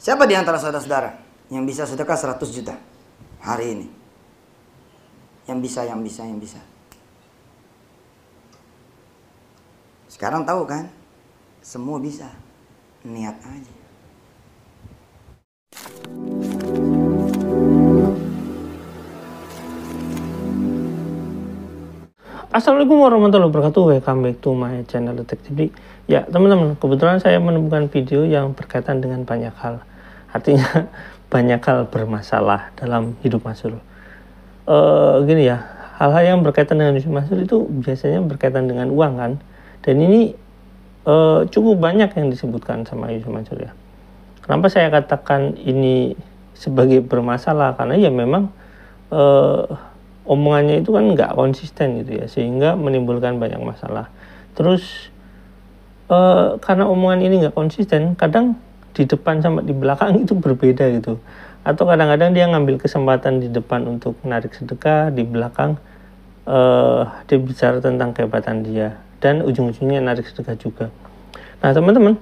Siapa di antara saudara-saudara yang bisa sedekah 100 juta hari ini? Yang bisa. Sekarang tahu kan? Semua bisa. Niat aja. Assalamualaikum warahmatullahi wabarakatuh. Welcome back to my channel Detektif Dik. Ya teman-teman, kebetulan saya menemukan video yang berkaitan dengan banyak hal. Artinya banyak hal bermasalah dalam hidup Masyur. Gini ya, hal-hal yang berkaitan dengan hidup Masyur itu biasanya berkaitan dengan uang kan. Dan ini cukup banyak yang disebutkan sama Yusuf Mansur ya. Kenapa saya katakan ini sebagai bermasalah? Karena ya memang omongannya itu kan nggak konsisten gitu ya, sehingga menimbulkan banyak masalah. Terus karena omongan ini nggak konsisten, kadang di depan sama di belakang itu berbeda gitu. Atau kadang-kadang dia ngambil kesempatan di depan untuk menarik sedekah, di belakang dia bicara tentang kehebatan dia, dan ujung-ujungnya narik sedekah juga. Nah teman-teman,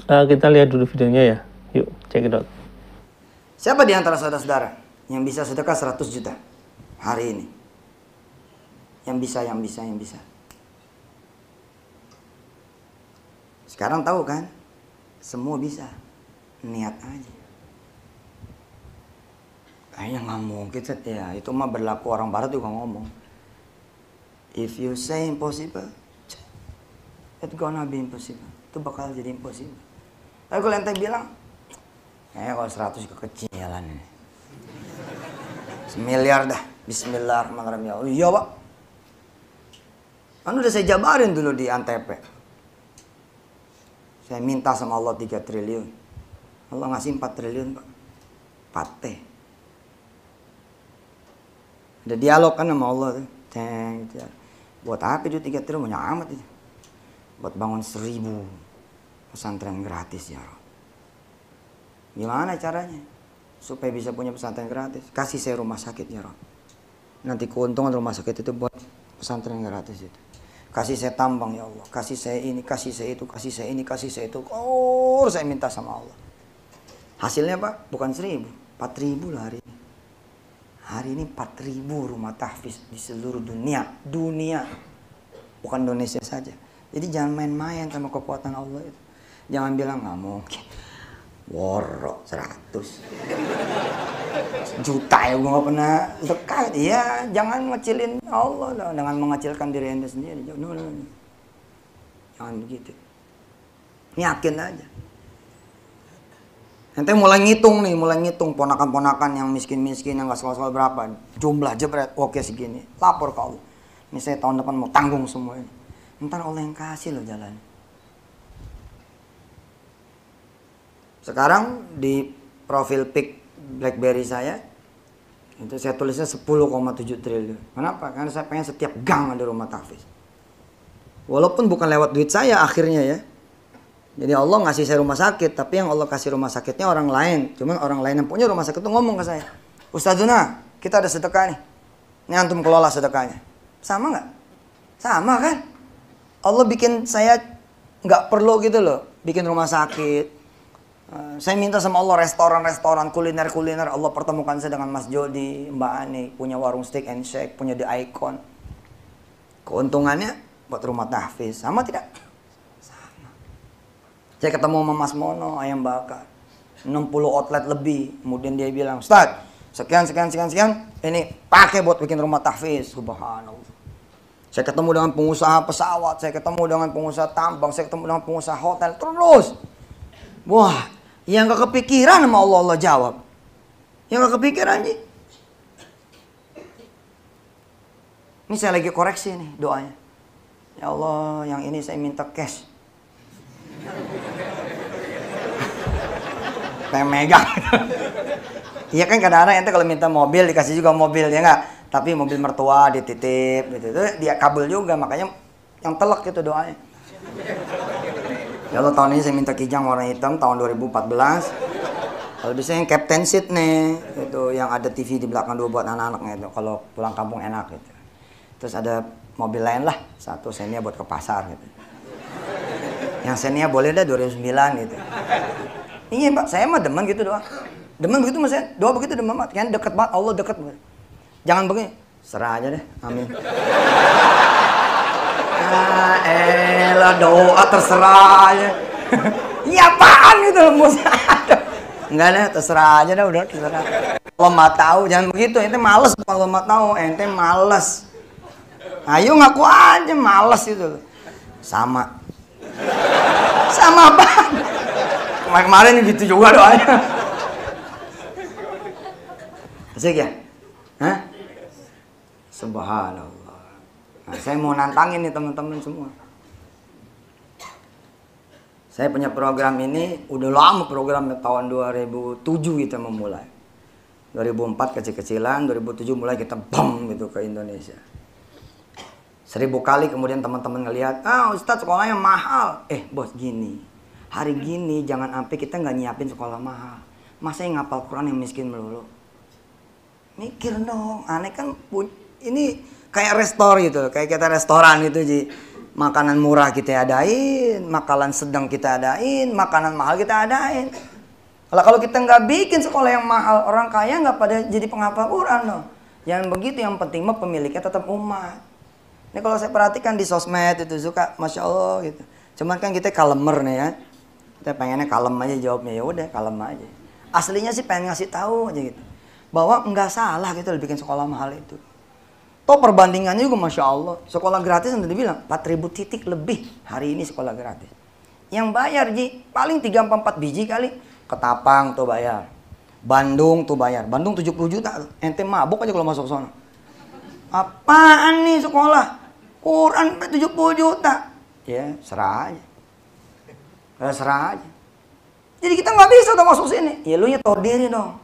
kita lihat dulu videonya ya. Yuk, check it out. Siapa di antara saudara-saudara yang bisa sedekah 100 juta hari ini? Yang bisa. Sekarang tahu kan? Semua bisa. Niat aja. Kayaknya nggak mungkin ya. Itu mah berlaku orang barat juga ngomong. If you say impossible, it's gonna be impossible. Itu bakal jadi impossible. Tapi kalau ente bilang, kayaknya kalau 100 kekecilan ini. 1 miliar dah. Bismillahirrahmanirrahim. Iya pak. Kan udah saya jabarin dulu di Antep. Saya minta sama Allah 3 triliun. Allah ngasih 4 triliun pak. Pate. Ada dialog kan sama Allah tuh. Gitu. Buat apa itu 3 triliun? Banyak amat itu. Buat bangun 1000 pesantren gratis ya Rob. Gimana caranya? Supaya bisa punya pesantren gratis. Kasih saya rumah sakit ya Rob. Nanti keuntungan rumah sakit itu buat pesantren gratis itu. Kasih saya tambang ya Allah. Kasih saya ini, kasih saya itu, kasih saya ini, kasih saya itu. Saya minta sama Allah. Hasilnya pak, bukan 1000, 4000 lah hari ini. Hari ini 4000 rumah tahfiz di seluruh dunia. Bukan Indonesia saja. Jadi jangan main-main sama kekuatan Allah itu. Jangan bilang nggak mungkin. Woro 100 juta ya gue gak pernah dekat. Ya jangan ngecilin Allah lah dengan mengecilkan diri anda sendiri. No. Jangan begitu. Yakin aja. Ente mulai ngitung ponakan-ponakan yang miskin-miskin yang gak sekolah-sekolah berapa. Jumlah jebret, oke segini. Lapor ke Allah. Ini saya tahun depan mau tanggung semua ini. Ntar Allah yang kasih loh jalan. Sekarang di profil pic BlackBerry saya itu saya tulisnya 10,7 triliun. Kenapa? Karena saya pengen setiap gang ada rumah tahfiz. Walaupun bukan lewat duit saya akhirnya ya. Jadi Allah ngasih saya rumah sakit, tapi yang Allah kasih rumah sakitnya orang lain. Cuman orang lain yang punya rumah sakit itu ngomong ke saya, Ustazuna, kita ada sedekah nih. Ini antum kelola sedekahnya. Sama nggak? Sama kan? Allah bikin saya nggak perlu gitu loh, bikin rumah sakit. Saya minta sama Allah restoran, kuliner. Allah pertemukan saya dengan Mas Jody, Mbak Ani, punya warung steak and shake, punya The Icon. Keuntungannya buat rumah tahfiz, sama tidak? Sama. Saya ketemu sama Mas Mono, ayam bakar, 60 outlet lebih. Kemudian dia bilang, Ustaz, sekian, ini pakai buat bikin rumah tahfiz. Subhanallah. Saya ketemu dengan pengusaha pesawat, saya ketemu dengan pengusaha tambang, saya ketemu dengan pengusaha hotel, terus. Wah, yang gak kepikiran sama Allah jawab. Yang gak kepikiran nih. Ini saya lagi koreksi nih doanya. Ya Allah, yang ini saya minta cash. Kayak megang. Iya kan kadang-kadang ente kalau minta mobil dikasih juga mobil ya nggak. Tapi mobil mertua dititip gitu. Itu dia kabel juga, makanya yang telak gitu doanya. Ya Allah, tahun ini saya minta kijang warna hitam tahun 2014. Kalau bisa yang captain seat nih, itu yang ada TV di belakang 2 buat anak-anaknya itu. Kalau pulang kampung enak gitu. Terus ada mobil lain lah, 1 Xenia buat ke pasar gitu. Yang Xenia boleh dah 2009 gitu. Iya Pak, saya mah demen gitu doa. Demen begitu mas saya, doa begitu demen banget. Kan deket banget, Allah deket banget. Jangan begini, serah aja deh, amin. Elah doa terserah aja. Iya apaan gitu loh, enggak deh, terserah aja dah, udah terserah. Kalau mau tahu jangan begitu, ente males kalau mau tahu, ente males. Ayo ngaku aja males itu. Sama. Sama apa? Kemarin gitu juga doanya. Asik ya? Hah? Subhanallah. Nah, saya mau nantangin nih teman-teman semua. Saya punya program ini udah lama, programnya tahun 2007 kita memulai. 2004 kecil-kecilan, 2007 mulai kita bom gitu ke Indonesia. 1000 kali kemudian teman-teman ngelihat, Ustadz sekolahnya mahal. Bos gini, hari gini jangan sampai kita nggak nyiapin sekolah mahal. Masa yang ngapal Quran yang miskin melulu? Mikir dong, aneh kan ini kayak restoran gitu, kayak kita restoran gitu Ji. Makanan murah kita adain, makanan sedang kita adain, makanan mahal kita adain. Kalau kita nggak bikin sekolah yang mahal, orang kaya nggak pada jadi penghafal Quran dong. Jangan begitu, yang penting mah pemiliknya tetap umat. Ini kalau saya perhatikan di sosmed itu suka, masya Allah gitu. Cuman kan kita kalemer nih ya, kita pengennya kalem aja jawabnya, ya udah kalem aja. Aslinya sih pengen ngasih tahu aja gitu, bahwa nggak salah gitu bikin sekolah mahal itu. Toh perbandingannya juga masya Allah, sekolah gratis yang tadi bilang 4.000 titik lebih hari ini sekolah gratis. Yang bayar Ji paling 3-4 biji kali. Ketapang tuh bayar, Bandung tuh bayar, Bandung 70 juta, ente mabuk aja kalau masuk sana. Apaan nih sekolah? Quran 70 juta. Ya, serah aja. Serah aja. Jadi kita nggak bisa tuh masuk sini. Ya lu tahu diri dong.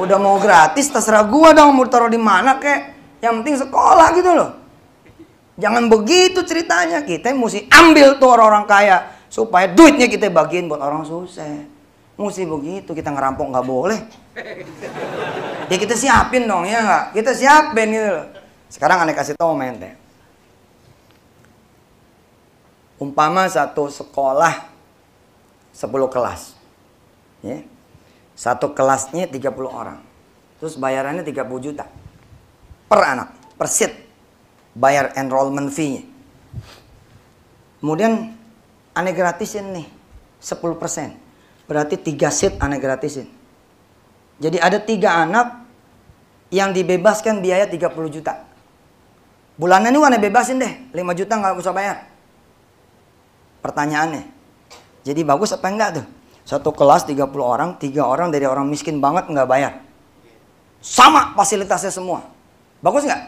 Udah mau gratis terserah gua dong mau taruh di mana kek. Yang penting sekolah gitu loh. Jangan begitu ceritanya. Kita mesti ambil tuh orang-orang kaya supaya duitnya kita bagiin buat orang susah. Mesti begitu, kita ngerampok nggak boleh. Ya kita siapin dong, ya nggak? Kita siapin gitu loh. Sekarang aneh kasih tau mente. Umpama satu sekolah 10 kelas. Ya. Satu kelasnya 30 orang. Terus bayarannya 30 juta. Per anak, per seat. Bayar enrollment fee-nya. Kemudian aneh gratisin nih 10%. Berarti 3 seat aneh gratisin. Jadi ada 3 anak yang dibebaskan biaya 30 juta. Bulanan ini aneh bebasin deh, 5 juta nggak usah bayar. Pertanyaannya, jadi bagus apa enggak tuh? Satu kelas 30 orang, 3 orang dari orang miskin banget nggak bayar. Sama fasilitasnya semua. Bagus nggak?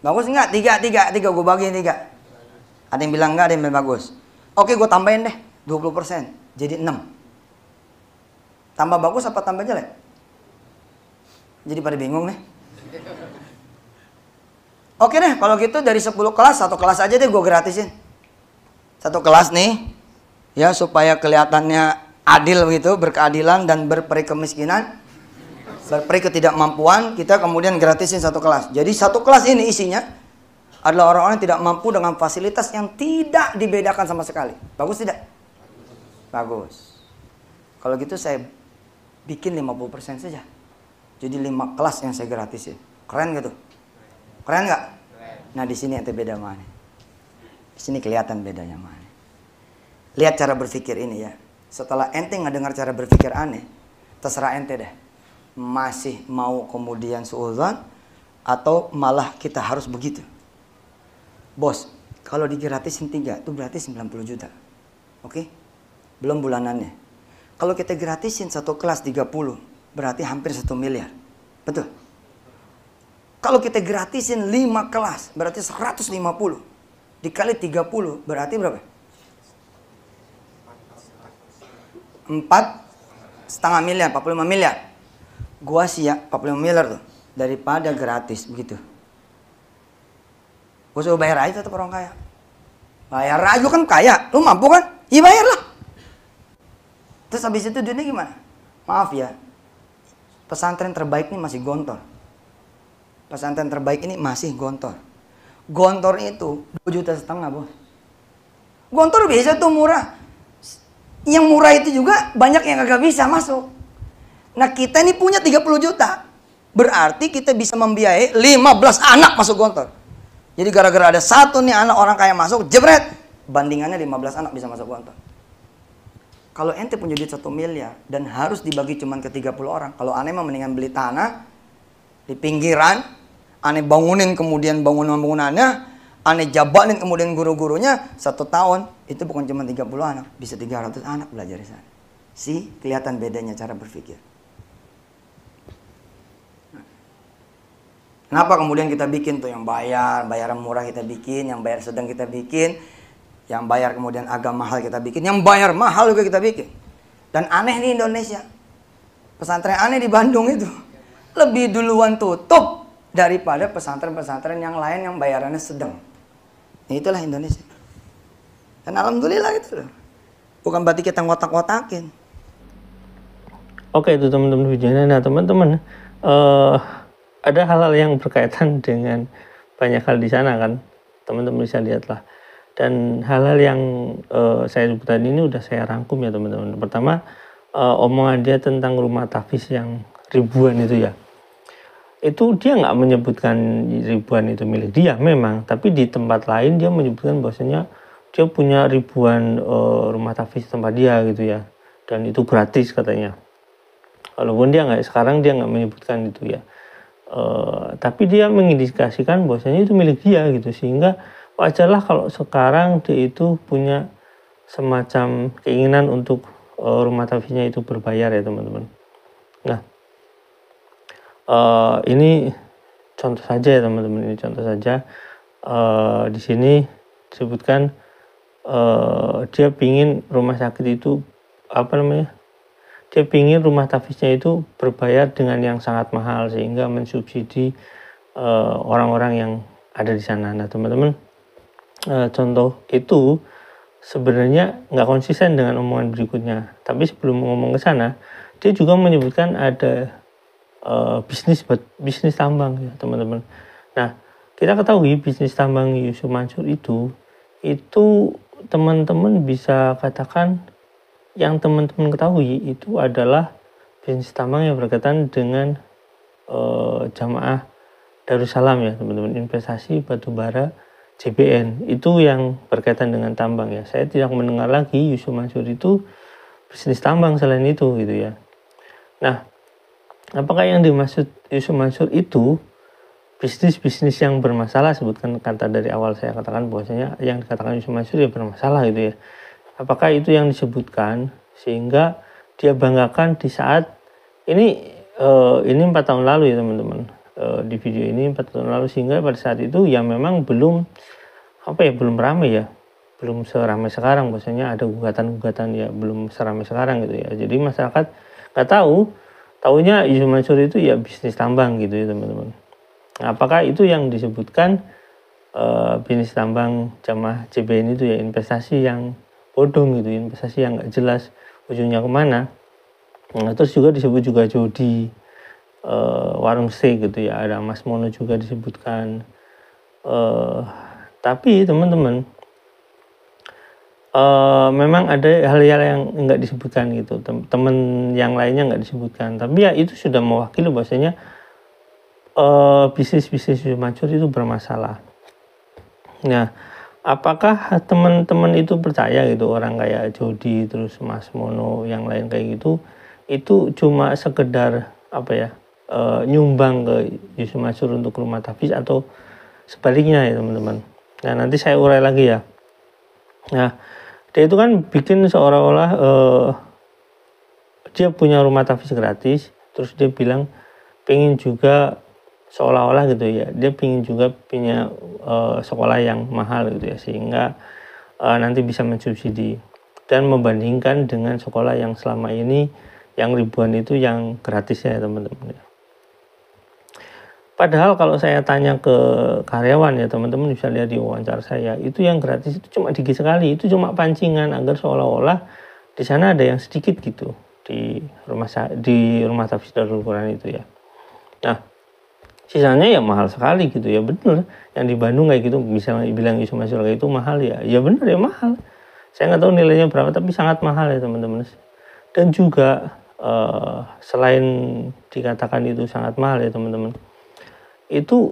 Bagus nggak? 3 gue bagiin 3. Ada yang bilang enggak, ada yang bilang bagus. Oke, gue tambahin deh 20%, jadi 6. Tambah bagus apa tambah jelek? Jadi pada bingung nih. Oke deh, kalau gitu dari 10 kelas, 1 kelas aja deh gue gratisin. 1 kelas nih, ya supaya kelihatannya adil gitu, berkeadilan dan berperi kemiskinan, berperi ketidakmampuan, kita kemudian gratisin 1 kelas. Jadi 1 kelas ini isinya adalah orang-orang yang tidak mampu dengan fasilitas yang tidak dibedakan sama sekali. Bagus tidak? Bagus. Kalau gitu saya bikin 50% saja. Jadi 5 kelas yang saya gratisin. Keren gitu? Keren nggak? Nah di sini ente beda mana? Di sini kelihatan bedanya mana. Lihat cara berpikir ini ya. Setelah ente ngedengar cara berpikir aneh, terserah ente deh. Masih mau kemudian suudzon atau malah kita harus begitu. Bos, kalau digratisin 3 itu berarti 90 juta. Oke? Belum bulanannya. Kalau kita gratisin 1 kelas 30, berarti hampir 1 miliar. Betul? Kalau kita gratisin 5 kelas, berarti 150. Dikali 30, berarti berapa? 4,5 miliar, 45 miliar. Gua siap 45 miliar tuh. Daripada gratis, begitu. Gua suruh bayar aja tetap orang kaya. Bayar aja, kan kaya. Lu mampu kan? Iya bayarlah. Terus habis itu duitnya gimana? Maaf ya, pesantren terbaik ini masih gontor. Pesantren terbaik ini masih gontor. Gontor itu 2,5 juta, bos. Gontor biasa tuh murah. Yang murah itu juga banyak yang gak bisa masuk. Nah kita ini punya 30 juta. Berarti kita bisa membiayai 15 anak masuk Gontor. Jadi gara-gara ada satu nih anak orang kaya masuk, jebret. Bandingannya 15 anak bisa masuk Gontor. Kalau ente punya duit 1 miliar dan harus dibagi cuma ke 30 orang. Kalau aneh mah mendingan beli tanah di pinggiran, aneh bangunin kemudian bangunan-bangunannya, aneh jabanin kemudian guru-gurunya, 1 tahun itu bukan cuma 30 anak, bisa 300 anak belajar di sana. Kelihatan bedanya cara berpikir. Kenapa kemudian kita bikin tuh yang bayaran murah kita bikin, yang bayar sedang kita bikin, yang bayar kemudian agak mahal kita bikin, yang bayar mahal juga kita bikin. Dan aneh di Indonesia, pesantren aneh di Bandung itu lebih duluan tutup daripada pesantren-pesantren yang lain yang bayarannya sedang. Itulah Indonesia. Dan alhamdulillah gitu loh. Bukan berarti kita ngotak-ngotakin. Oke, itu teman-teman videonya. Nah teman-teman, ada hal-hal yang berkaitan dengan banyak hal di sana kan, teman-teman bisa lihatlah. Dan hal-hal yang saya sebutkan ini udah saya rangkum ya teman-teman. Pertama, omongan dia tentang rumah tahfiz yang ribuan itu ya. Itu dia nggak menyebutkan ribuan itu milik dia memang, tapi di tempat lain dia menyebutkan bahwasanya dia punya ribuan rumah tahfiz tempat dia gitu ya. Dan itu gratis katanya. Walaupun sekarang dia nggak menyebutkan itu ya. Tapi dia mengindikasikan bahwasanya itu milik dia gitu, sehingga wajarlah kalau sekarang dia itu punya semacam keinginan untuk rumah tahfiznya itu berbayar ya teman-teman. Nah ini contoh saja ya teman-teman, ini contoh saja. Di sini disebutkan dia pingin rumah sakit itu dia pingin rumah tahfiznya itu berbayar dengan yang sangat mahal sehingga mensubsidi orang-orang yang ada di sana. Nah teman-teman, contoh itu sebenarnya nggak konsisten dengan omongan berikutnya. Tapi sebelum ngomong ke sana, dia juga menyebutkan ada bisnis tambang ya teman-teman. Nah kita ketahui bisnis tambang Yusuf Mansur itu teman-teman bisa katakan, yang teman-teman ketahui itu adalah bisnis tambang yang berkaitan dengan jamaah Darussalam ya teman-teman, investasi batubara JBN itu yang berkaitan dengan tambang ya. Saya tidak mendengar lagi Yusuf Mansur itu bisnis tambang selain itu gitu ya. Nah, apakah yang dimaksud Yusuf Mansur itu bisnis-bisnis yang bermasalah? Sebutkan kata dari awal saya katakan bahwasanya yang dikatakan Yusuf Mansur ya bermasalah gitu ya. Apakah itu yang disebutkan sehingga dia banggakan di saat ini 4 tahun lalu ya teman-teman, di video ini 4 tahun lalu, sehingga pada saat itu ya memang belum ramai ya, belum seramai sekarang, bahwasanya ada gugatan-gugatan ya, belum seramai sekarang gitu ya. Jadi masyarakat nggak taunya Yusuf Mansur itu ya bisnis tambang gitu ya teman-teman. Nah, apakah itu yang disebutkan bisnis tambang jamaah JBN itu ya investasi yang bodong gitu, investasi yang nggak jelas ujungnya kemana. Nah, terus juga disebut juga judi, warung steak gitu ya, ada Mas Mono juga disebutkan. Tapi teman-teman, memang ada hal-hal yang nggak disebutkan gitu, teman yang lainnya nggak disebutkan, tapi ya itu sudah mewakili bahwasanya bisnis-bisnis Yusuf Mansur itu bermasalah. Nah, apakah teman-teman itu percaya gitu orang kayak Jody terus Mas Mono yang lain kayak gitu itu cuma sekedar nyumbang ke Yusuf Mansur untuk rumah tahfiz atau sebaliknya ya teman-teman. Nah nanti saya urai lagi ya. Nah dia itu kan bikin seolah-olah dia punya rumah tahfiz gratis, terus dia bilang pengen juga seolah-olah gitu ya, dia pengen juga punya sekolah yang mahal gitu ya, sehingga nanti bisa mensubsidi dan membandingkan dengan sekolah yang selama ini yang ribuan itu yang gratis ya teman-teman. Padahal kalau saya tanya ke karyawan ya teman-teman bisa lihat di wawancara saya, itu yang gratis itu cuma dikit sekali, itu cuma pancingan agar seolah-olah di sana ada yang sedikit gitu di rumah tahfiz Darul Quran itu ya. Nah sisanya ya mahal sekali gitu ya, bener yang di Bandung kayak gitu misalnya bilang Yusuf Mansur kayak itu mahal ya bener ya mahal, Saya nggak tahu nilainya berapa, tapi sangat mahal ya teman-teman. Dan juga selain dikatakan itu sangat mahal ya teman-teman, itu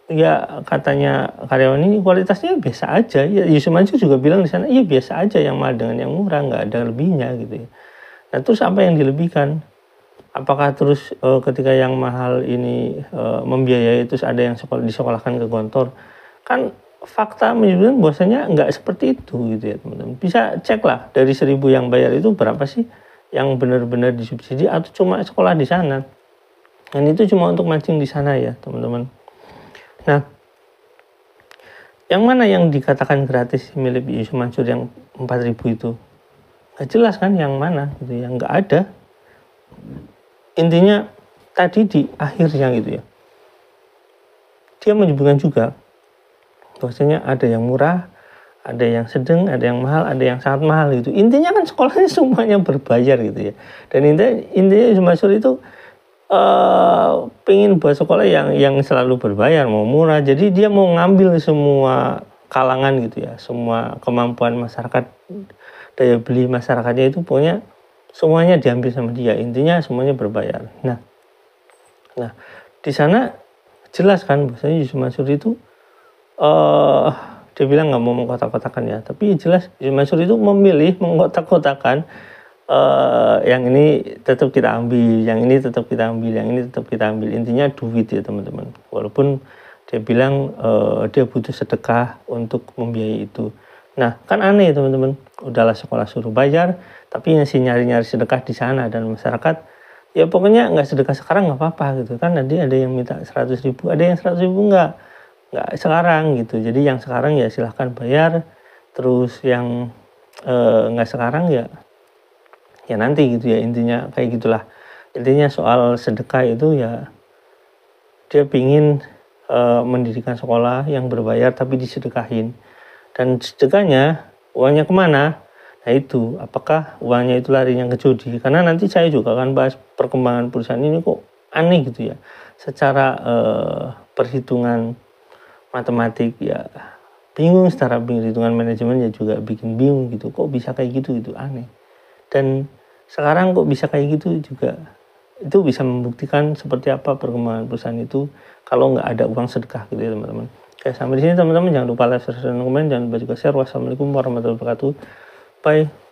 ya katanya karyawan ini kualitasnya biasa aja. Ya Yusuf Mansur juga bilang di sana, iya biasa aja yang mahal dengan yang murah, nggak ada lebihnya gitu ya. Nah terus apa yang dilebihkan? Apakah terus ketika yang mahal ini membiayai, terus ada yang disekolahkan ke Gontor? Kan fakta menyebutkan bahwasanya nggak seperti itu gitu ya teman-teman. Bisa cek lah dari 1.000 yang bayar itu berapa sih yang benar-benar disubsidi atau cuma sekolah di sana. Dan itu cuma untuk mancing di sana ya teman-teman. Nah, yang mana yang dikatakan gratis milik Yusuf Mansur yang 4.000 itu? Nggak jelas kan yang mana gitu ya, nggak ada. Intinya tadi di akhirnya gitu ya, dia menyebutkan juga bahwasanya ada yang murah, ada yang sedang, ada yang mahal, ada yang sangat mahal gitu. Intinya kan sekolahnya semuanya berbayar gitu ya. Dan intinya Yusuf Mansur itu pengen buat sekolah yang selalu berbayar, mau murah. Jadi dia mau ngambil semua kalangan gitu ya, semua kemampuan masyarakat, daya beli masyarakatnya itu pokoknya semuanya diambil sama dia. Intinya semuanya berbayar. Nah di sana jelas kan bahwasanya Yusuf Mansur itu dia bilang nggak mau mengkotak-kotakan ya, tapi jelas Yusuf Mansur itu memilih mengkotak-kotakan. Yang ini tetap kita ambil, yang ini tetap kita ambil, yang ini tetap kita ambil. Intinya duit ya teman-teman. Walaupun dia bilang dia butuh sedekah untuk membiayai itu. Nah kan aneh teman-teman. Udahlah sekolah suruh bayar, tapi masih nyari-nyari sedekah di sana. Dan masyarakat ya pokoknya nggak sedekah sekarang nggak apa-apa gitu kan. Nanti ada yang minta 100.000, ada yang 100.000 nggak sekarang gitu. Jadi yang sekarang ya silahkan bayar. Terus yang nggak sekarang ya nanti gitu ya. Intinya kayak gitulah. Intinya soal sedekah itu ya dia pingin mendirikan sekolah yang berbayar tapi disedekahin. Dan sedekahnya uangnya kemana? Nah itu apakah uangnya itu larinya ke judi? Karena nanti saya juga akan bahas perkembangan perusahaan ini kok aneh gitu ya. Secara perhitungan matematik ya bingung, secara perhitungan manajemen ya juga bikin bingung gitu. Kok bisa kayak gitu, itu aneh. Dan sekarang kok bisa kayak gitu juga, itu bisa membuktikan seperti apa perkembangan perusahaan itu kalau nggak ada uang sedekah gitu ya teman-teman. Oke, sampai di sini teman-teman, jangan lupa like, subscribe, dan komen, jangan lupa juga share. Wassalamualaikum warahmatullahi wabarakatuh. Bye.